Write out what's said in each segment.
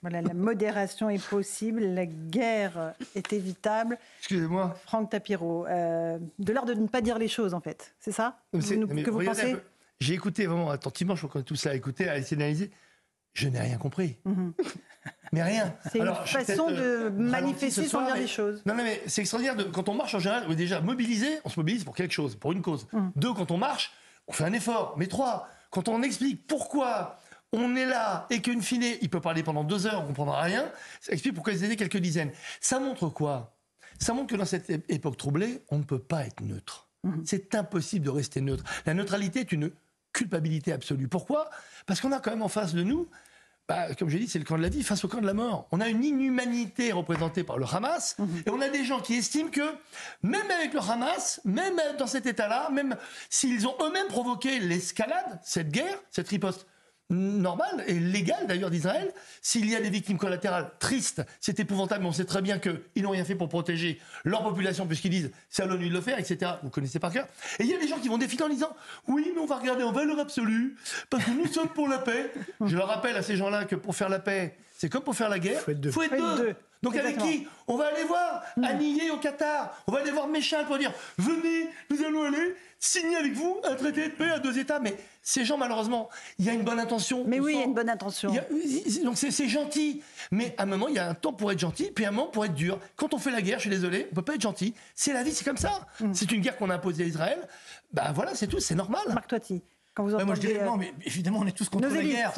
Voilà, la modération est possible, la guerre est évitable. Excusez-moi. Franck Tapiro, de l'art de ne pas dire les choses, en fait. C'est ça que vous pensez? J'ai écouté vraiment attentivement, je crois qu'on est tous là à écouter, à essayer d'analyser. Je n'ai rien compris. Mais rien. C'est une façon de manifester sans dire les choses. Non, mais c'est extraordinaire. Quand on marche en général, déjà mobilisé, on se mobilise pour quelque chose, pour une cause. 2, quand on marche, on fait un effort. Mais 3, quand on explique pourquoi on est là et qu'une fine, il peut parler pendant 2 heures, on ne comprendra rien, ça explique pourquoi ils étaient quelques dizaines. Ça montre quoi? Ça montre que dans cette époque troublée, on ne peut pas être neutre. C'est impossible de rester neutre. La neutralité est une culpabilité absolue. Pourquoi? Parce qu'on a quand même en face de nous, comme j'ai dit, c'est le camp de la vie face au camp de la mort. On a une inhumanité représentée par le Hamas, et on a des gens qui estiment que, même avec le Hamas, même dans cet état-là, même s'ils ont eux-mêmes provoqué l'escalade, cette guerre, cette riposte normale et légale d'ailleurs d'Israël, s'il y a des victimes collatérales tristes, c'est épouvantable, mais on sait très bien qu'ils n'ont rien fait pour protéger leur population, puisqu'ils disent c'est à l'ONU de le faire, etc. Vous connaissez par cœur. Et il y a des gens qui vont défiler en disant oui, mais on va regarder en valeur absolue, parce que nous sommes pour la paix. Je leur rappelle à ces gens-là que pour faire la paix, c'est comme pour faire la guerre, faut être deux. Donc exactement. Avec qui? On va aller voir Haniyeh au Qatar, on va aller voir Méchal pour dire venez, nous allons aller signer avec vous un traité de paix à 2 États. Mais ces gens, malheureusement, il y a une bonne intention. Mais oui, il y a une bonne intention. Donc c'est gentil. Mais à un moment, il y a un temps pour être gentil, puis un moment pour être dur. Quand on fait la guerre, je suis désolé, on ne peut pas être gentil. C'est la vie, c'est comme ça. C'est une guerre qu'on a imposée à Israël. Voilà, c'est tout, c'est normal. Marc Toiti. Quand vous entendez, moi je dirais non, mais évidemment on est tous contre la guerre.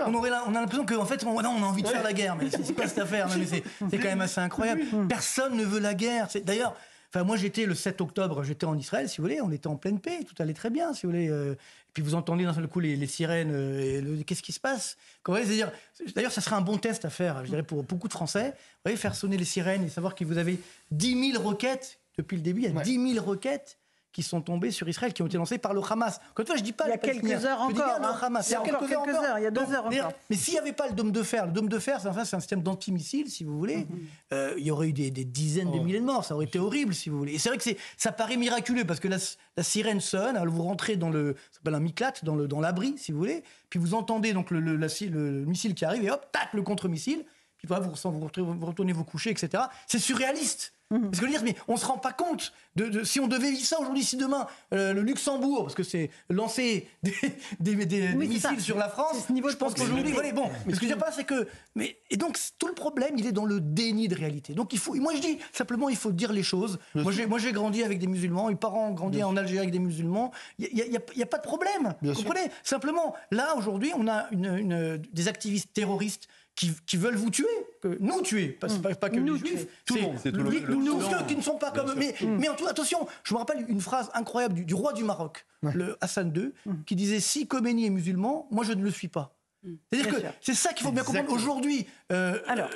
On a l'impression qu'en fait on a envie de faire la guerre, mais c'est pas cette affaire. C'est quand même assez incroyable. Personne ne veut la guerre. D'ailleurs, moi j'étais le 7 octobre, j'étais en Israël, si vous voulez, on était en pleine paix, tout allait très bien, si vous voulez. Et puis vous entendez d'un seul coup les sirènes, qu'est-ce qui se passe? D'ailleurs, ça serait un bon test à faire, je dirais, pour beaucoup de Français. Vous voyez, faire sonner les sirènes et savoir que vous avez 10 000 roquettes depuis le début, il y a 10 000 roquettes qui sont tombés sur Israël, qui ont été lancés par le Hamas. Encore une fois, je dis pas il y a quelques heures encore. Il y a quelques heures, il y a 2 heures encore. Mais s'il n'y avait pas le dôme de fer, c'est un système d'antimissile, si vous voulez, il y aurait eu des dizaines de milliers de morts. Ça aurait été horrible, si vous voulez. Et c'est vrai que ça paraît miraculeux, parce que la sirène sonne, alors vous rentrez ça s'appelle un miklat, dans l'abri, si vous voulez, puis vous entendez donc le missile qui arrive, et hop, tac, le contre-missile, puis voilà, vous retournez vous coucher, etc. C'est surréaliste. Parce que je veux dire, mais on se rend pas compte si on devait vivre ça aujourd'hui, si demain le Luxembourg, parce que c'est lancer des missiles sur la France, je pense qu'aujourd'hui, bon, mais ce que je veux dire, c'est que, et donc tout le problème, il est dans le déni de réalité. Donc moi je dis simplement, il faut dire les choses. Moi j'ai grandi avec des musulmans, mes parents ont grandi en Algérie avec des musulmans. Il y a pas de problème. Vous comprenez? Simplement, là aujourd'hui, on a des activistes terroristes qui veulent vous tuer, nous tuer, pas que nous les juifs. Tout le monde. Nous, ceux qui ne sont pas comme... Mais en tout, attention, je me rappelle une phrase incroyable du roi du Maroc, le Hassan II, qui disait « Si Khomeini est musulman, moi je ne le suis pas ». C'est-à-dire que c'est ça qu'il faut bien comprendre. Aujourd'hui,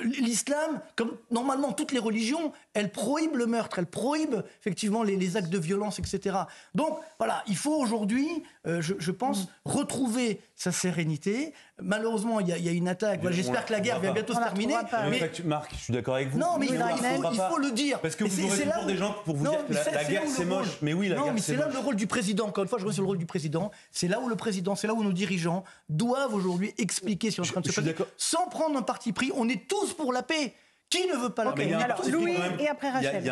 l'islam, comme normalement toutes les religions, elle prohibe le meurtre, elle prohibe effectivement les actes de violence, etc. Donc voilà, il faut aujourd'hui, je pense, retrouver sa sérénité. Malheureusement, il y a une attaque. Voilà, j'espère que la guerre va bientôt se terminer. Marc, je suis d'accord avec vous. Non, mais il faut le dire. Parce que vous aurez toujours des gens pour vous dire que la guerre c'est moche. Mais oui, la guerre c'est moche. C'est là le rôle du président. Encore une fois, je reviens sur le rôle du président. C'est là où le président, c'est là où nos dirigeants doivent aujourd'hui expliquer ce qui est en train de se passer. Sans prendre un parti pris, on est tous pour la paix. Qui ne veut pas la paix? Alors, Louis, et après Rachel.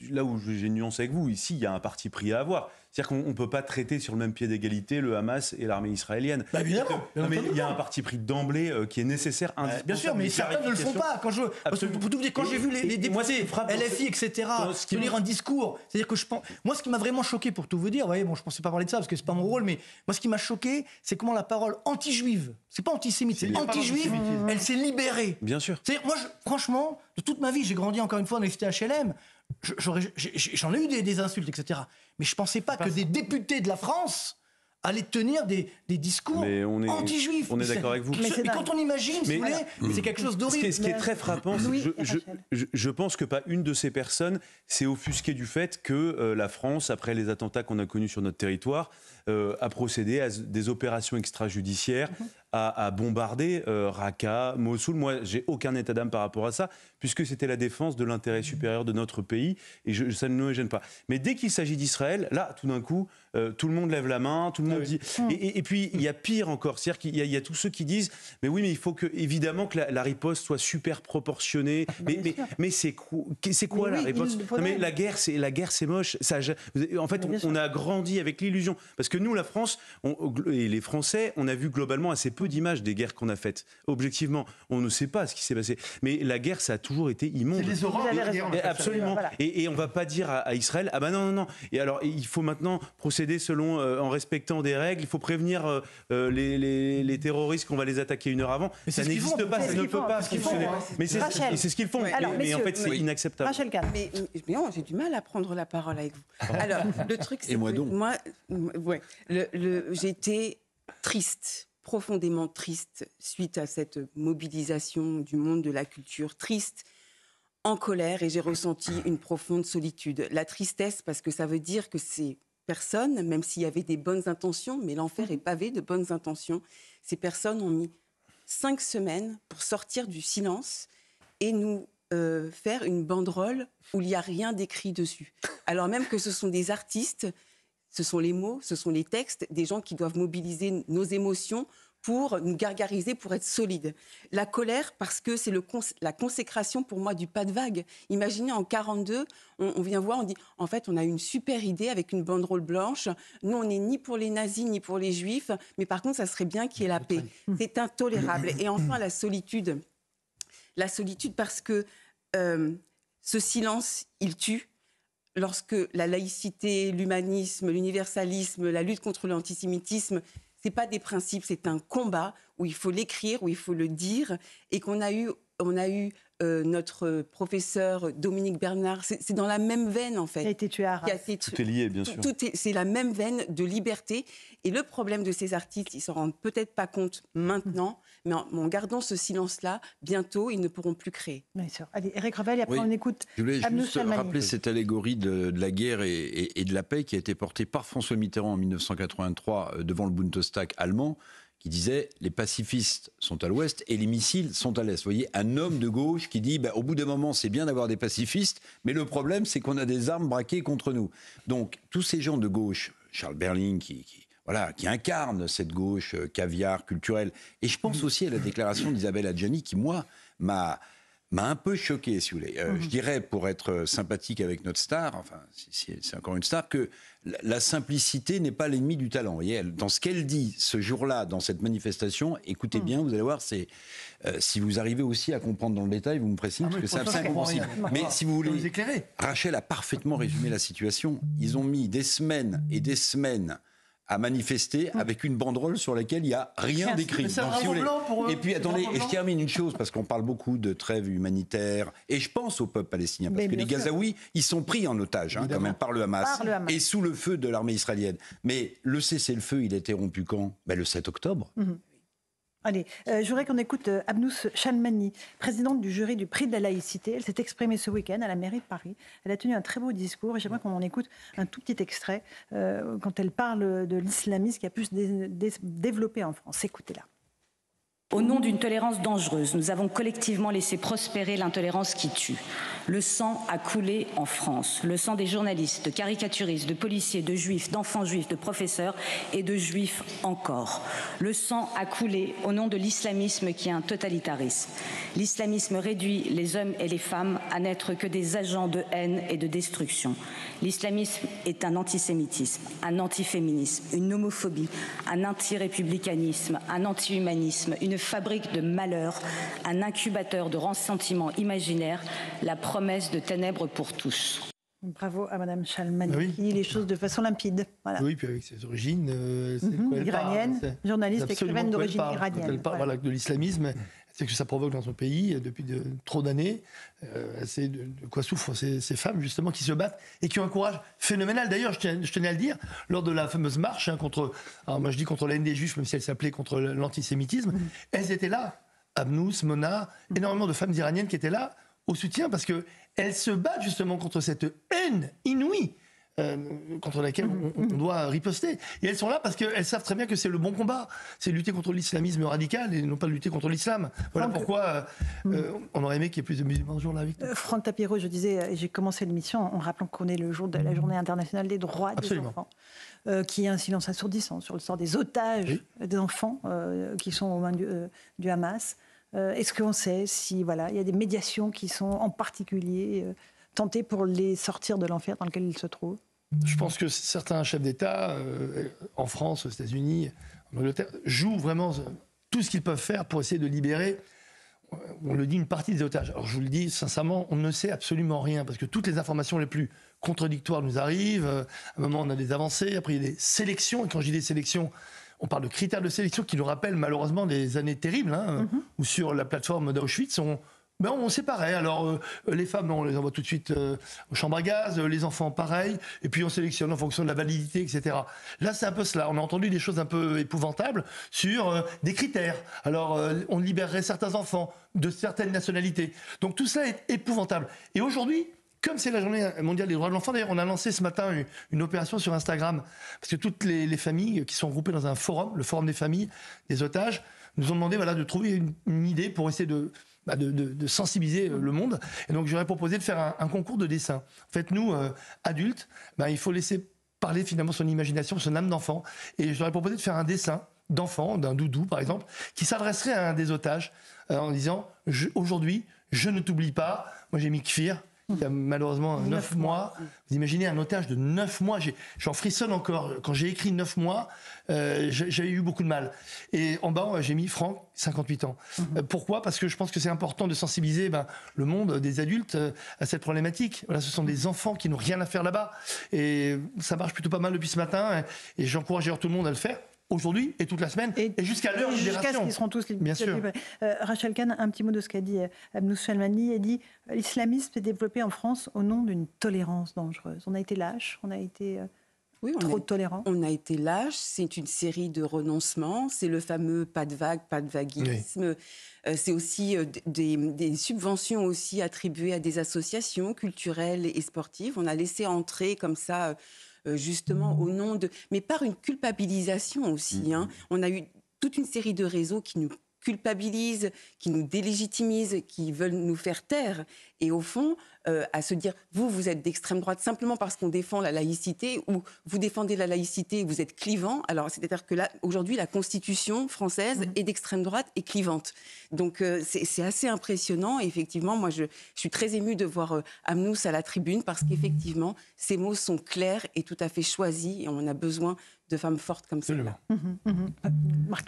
Là où j'ai une nuance avec vous, ici, il y a un parti pris à avoir. C'est-à-dire qu'on ne peut pas traiter sur le même pied d'égalité le Hamas et l'armée israélienne. Évidemment. Mais il y a un parti pris d'emblée qui est nécessaire, indispensable. Bien sûr, mais certains ne le font pas. Quand j'ai vu les députés, LFI, etc., tenir un discours, c'est-à-dire que moi, ce qui m'a vraiment choqué, pour tout vous dire, je ne pensais pas parler de ça parce que c'est pas mon rôle, mais moi, ce qui m'a choqué, c'est comment la parole anti-juive, c'est pas antisémite, c'est anti-juive, elle s'est libérée. Bien sûr. Moi, franchement, de toute ma vie, j'ai grandi encore une fois dans les cités HLM. J'en ai eu des insultes, etc. Mais je ne pensais pas que des députés de la France allaient tenir des discours anti-juifs. On est d'accord avec vous. Mais quand on imagine, si vous voulez, c'est quelque chose d'horrible. Ce qui est très frappant, je pense que pas une de ces personnes s'est offusquée du fait que la France, après les attentats qu'on a connus sur notre territoire, a procédé à des opérations extrajudiciaires à bombarder Raqqa, Mossoul. Moi, j'ai aucun état d'âme par rapport à ça, puisque c'était la défense de l'intérêt supérieur de notre pays, et ça ne me gêne pas. Mais dès qu'il s'agit d'Israël, là, tout d'un coup, tout le monde lève la main, tout le monde dit... Et puis, il y a pire encore, c'est-à-dire qu'il y a tous ceux qui disent « Mais oui, mais il faut évidemment que la riposte soit super proportionnée. » Mais c'est quoi la riposte? Non, mais la guerre, c'est moche. En fait, on a grandi avec l'illusion. Parce que nous, la France, et les Français, on a vu globalement assez peu d'images des guerres qu'on a faites. Objectivement, on ne sait pas ce qui s'est passé. Mais la guerre, ça a toujours été immonde. C'est les horreurs. Absolument. Voilà. Et on ne va pas dire à Israël, ah ben non. Et alors, il faut maintenant procéder en respectant des règles. Il faut prévenir les terroristes qu'on va les attaquer 1 heure avant. Mais ça n'existe pas, ça ne peut pas fonctionner. Mais c'est ce qu'ils font. Alors, Mais en fait, c'est inacceptable. Rachel Kahn. Mais non, j'ai du mal à prendre la parole avec vous. Alors, le truc, c'est Et moi que donc. j'ai été triste, profondément triste, suite à cette mobilisation du monde de la culture, triste, en colère, et j'ai ressenti une profonde solitude. La tristesse, parce que ça veut dire que ces personnes, même s'il y avait des bonnes intentions, mais l'enfer est pavé de bonnes intentions, ces personnes ont mis 5 semaines pour sortir du silence et nous faire une banderole où il n'y a rien d'écrit dessus. Alors même que ce sont des artistes, ce sont les mots, ce sont les textes, des gens qui doivent mobiliser nos émotions pour nous gargariser, pour être solides. La colère, parce que c'est la consécration pour moi du pas de vague. Imaginez en 42, on vient voir, on dit, en fait, on a une super idée avec une banderole blanche. Nous, on n'est ni pour les nazis, ni pour les juifs, mais par contre, ça serait bien qu'il y ait la paix. C'est intolérable. Et enfin, la solitude. La solitude parce que ce silence, il tue. Lorsque la laïcité, l'humanisme, l'universalisme, la lutte contre l'antisémitisme, ce n'est pas des principes, c'est un combat où il faut l'écrire, où il faut le dire, et qu'on a eu notre professeur Dominique Bernard, c'est dans la même veine en fait. Il a été tué à Arras. Tout est lié, bien sûr. C'est la même veine de liberté. Et le problème de ces artistes, ils ne s'en rendent peut-être pas compte maintenant, mais en gardant ce silence-là, bientôt, ils ne pourront plus créer. Bien sûr. Allez, Éric Revel, et après Oui. on écoute Je voulais Abnou juste Chalmani. rappeler cette allégorie de la guerre et de la paix qui a été portée par François Mitterrand en 1983 devant le Bundestag allemand, qui disait « les pacifistes sont à l'ouest et les missiles sont à l'est ». Vous voyez, un homme de gauche qui dit au bout d'un moment, c'est bien d'avoir des pacifistes, mais le problème, c'est qu'on a des armes braquées contre nous. Donc, tous ces gens de gauche, Charles Berling, qui incarne cette gauche caviar culturelle, et je pense aussi à la déclaration d'Isabelle Adjani, qui, moi, m'a un peu choqué, si vous voulez. Je dirais, pour être sympathique avec notre star, enfin, c'est encore une star, que la simplicité n'est pas l'ennemi du talent. Vous voyez, dans ce qu'elle dit ce jour-là, dans cette manifestation, écoutez bien, vous allez voir, si vous arrivez aussi à comprendre dans le détail, vous me précisez, parce que c'est absolument incompréhensible. Mais si vous voulez, Rachel a parfaitement résumé la situation. Ils ont mis des semaines et des semaines à manifester avec une banderole sur laquelle il n'y a rien d'écrit. Et puis attendez, et je termine une chose, parce qu'on parle beaucoup de trêve humanitaire, et je pense au peuple palestinien, parce que les Gazaouis, ils sont pris en otage quand même par le Hamas, et sous le feu de l'armée israélienne. Mais le cessez-le-feu, il a été rompu quand ? Le 7 octobre. Allez, je voudrais qu'on écoute Abnou Chalmani, présidente du jury du prix de la laïcité. Elle s'est exprimée ce week-end à la mairie de Paris. Elle a tenu un très beau discours et j'aimerais qu'on en écoute un tout petit extrait quand elle parle de l'islamisme qui a pu se développer en France. Écoutez-la. Au nom d'une tolérance dangereuse, nous avons collectivement laissé prospérer l'intolérance qui tue. Le sang a coulé en France. Le sang des journalistes, de caricaturistes, de policiers, de juifs, d'enfants juifs, de professeurs et de juifs encore. Le sang a coulé au nom de l'islamisme qui est un totalitarisme. L'islamisme réduit les hommes et les femmes à n'être que des agents de haine et de destruction. L'islamisme est un antisémitisme, un antiféminisme, une homophobie, un antirépublicanisme, un anti-humanisme, une fabrique de malheur, un incubateur de ressentiments imaginaires, la promesse de ténèbres pour tous. Bravo à Madame Chalmani, qui dit les choses de façon limpide. Voilà. Oui, puis avec ses origines iraniennes, journaliste, écrivaine d'origine iranienne. Voilà, de l'islamisme, c'est que ça provoque dans son pays depuis trop d'années. C'est de quoi souffrent ces femmes, justement, qui se battent et qui ont un courage phénoménal. D'ailleurs, je tenais à le dire, lors de la fameuse marche contre, alors moi je dis contre la haine des juifs, même si elle s'appelait contre l'antisémitisme, elles étaient là. Abnous, Mona, énormément de femmes iraniennes qui étaient là au soutien, parce qu'elles se battent justement contre cette haine inouïe contre laquelle on doit riposter. Et elles sont là parce qu'elles savent très bien que c'est le bon combat. C'est lutter contre l'islamisme radical et non pas lutter contre l'islam. Voilà pourquoi on aurait aimé qu'il y ait plus de musulmans ce jour-là avec nous. Franck Tapiro, je disais, j'ai commencé l'émission en rappelant qu'on est le jour de la Journée internationale des droits des enfants, qui est un silence assourdissant sur le sort des otages des enfants qui sont aux mains du Hamas. Est-ce qu'on sait si il y a des médiations qui sont en particulier tentées pour les sortir de l'enfer dans lequel ils se trouvent? Je pense que certains chefs d'État, en France, aux États-Unis, en Angleterre, jouent vraiment tout ce qu'ils peuvent faire pour essayer de libérer, on le dit, une partie des otages. Alors je vous le dis sincèrement, on ne sait absolument rien, parce que toutes les informations les plus contradictoires nous arrivent. À un moment, on a des avancées, après il y a des sélections, et quand je dis des sélections, on parle de critères de sélection qui nous rappellent malheureusement des années terribles, où sur la plateforme d'Auschwitz, on séparait. Alors, les femmes, on les envoie tout de suite aux chambres à gaz, les enfants, pareil, et puis on sélectionne en fonction de la validité, etc. Là, c'est un peu cela. On a entendu des choses un peu épouvantables sur des critères. Alors, on libérerait certains enfants de certaines nationalités. Donc, tout cela est épouvantable. Et aujourd'hui, comme c'est la journée mondiale des droits de l'enfant, d'ailleurs, on a lancé ce matin une opération sur Instagram, parce que toutes les familles qui sont regroupées dans un forum, le forum des familles des otages, nous ont demandé de trouver une idée pour essayer de sensibiliser le monde. Et donc, j'aurais proposé de faire un concours de dessin. En fait, nous, adultes, il faut laisser parler finalement son imagination, son âme d'enfant. Et j'aurais proposé de faire un dessin d'enfant, d'un doudou par exemple, qui s'adresserait à un des otages en disant « Aujourd'hui, je ne t'oublie pas ». Moi, j'ai mis Kfir, qui a malheureusement 9 mois. Vous imaginez un otage de 9 mois, j'en frissonne encore. Quand j'ai écrit 9 mois, j'avais eu beaucoup de mal. Et en bas, j'ai mis Franck, 58 ans. Pourquoi ? Parce que je pense que c'est important de sensibiliser le monde des adultes à cette problématique. Voilà, ce sont des enfants qui n'ont rien à faire là-bas. Et ça marche plutôt pas mal depuis ce matin. Et j'encourage d'ailleurs tout le monde à le faire. Aujourd'hui et toute la semaine et jusqu'à leur libération. Jusqu'à ce qu'ils seront tous libérés. Bien sûr. Rachel Kahn, un petit mot de ce qu'a dit Abnous Shalmani. Elle dit l'islamisme s'est développé en France au nom d'une tolérance dangereuse. On a été lâches, on a été trop tolérants. On a été lâches, c'est une série de renoncements, c'est le fameux pas de vague, pas de vaguisme. Oui. C'est aussi des subventions aussi attribuées à des associations culturelles et sportives. On a laissé entrer comme ça... justement au nom de... Mais par une culpabilisation aussi. On a eu toute une série de réseaux qui nous culpabilisent, qui nous délégitimisent, qui veulent nous faire taire. Et au fond, à se dire, vous êtes d'extrême droite simplement parce qu'on défend la laïcité, ou vous défendez la laïcité et vous êtes clivant. Alors, c'est-à-dire que là, aujourd'hui, la Constitution française est d'extrême droite et clivante. Donc, c'est assez impressionnant. Et effectivement, moi, je suis très émue de voir Amnous à la tribune parce qu'effectivement, ces mots sont clairs et tout à fait choisis. Et on a besoin de femmes fortes comme ça.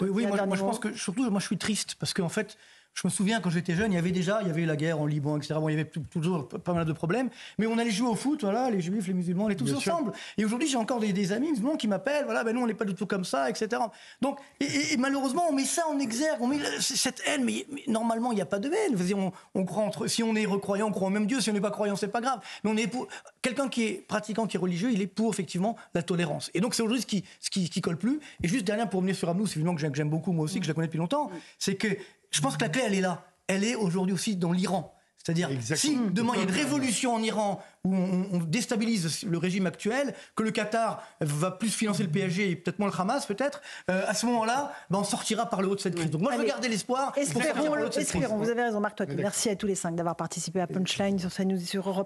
Oui, moi, je pense que, surtout, moi, je suis triste parce qu'en fait, je me souviens, quand j'étais jeune, il y avait la guerre en Liban, etc. Bon, il y avait toujours pas mal de problèmes. Mais on allait jouer au foot, les juifs, les musulmans, on est tous Bien ensemble. Sûr. Et aujourd'hui, j'ai encore des amis musulmans qui m'appellent, nous, on n'est pas du tout comme ça, etc. Donc, et malheureusement, on met ça en exergue, on met cette haine. Mais normalement, il n'y a pas de haine. On croit si on est recroyant, on croit en même Dieu. Si on n'est pas croyant, c'est pas grave. Mais on est pour quelqu'un qui est pratiquant, qui est religieux, il est pour, effectivement, la tolérance. Et donc, c'est aujourd'hui ce qui colle plus. Et juste dernière, pour revenir sur Amnous, évidemment, que j'aime beaucoup, moi aussi, que je la connais depuis longtemps, c'est que je pense que la clé, elle est là. Elle est aujourd'hui aussi dans l'Iran. C'est-à-dire, si demain il y a une révolution en Iran où on déstabilise le régime actuel, que le Qatar va plus financer le PSG et peut-être moins le Hamas, à ce moment-là, on sortira par le haut de cette crise. Donc moi, je veux garder l'espoir. Espérons. Vous avez raison, Marc Toiti. Merci à tous les 5 d'avoir participé à Punchline sur CNews et sur Europe.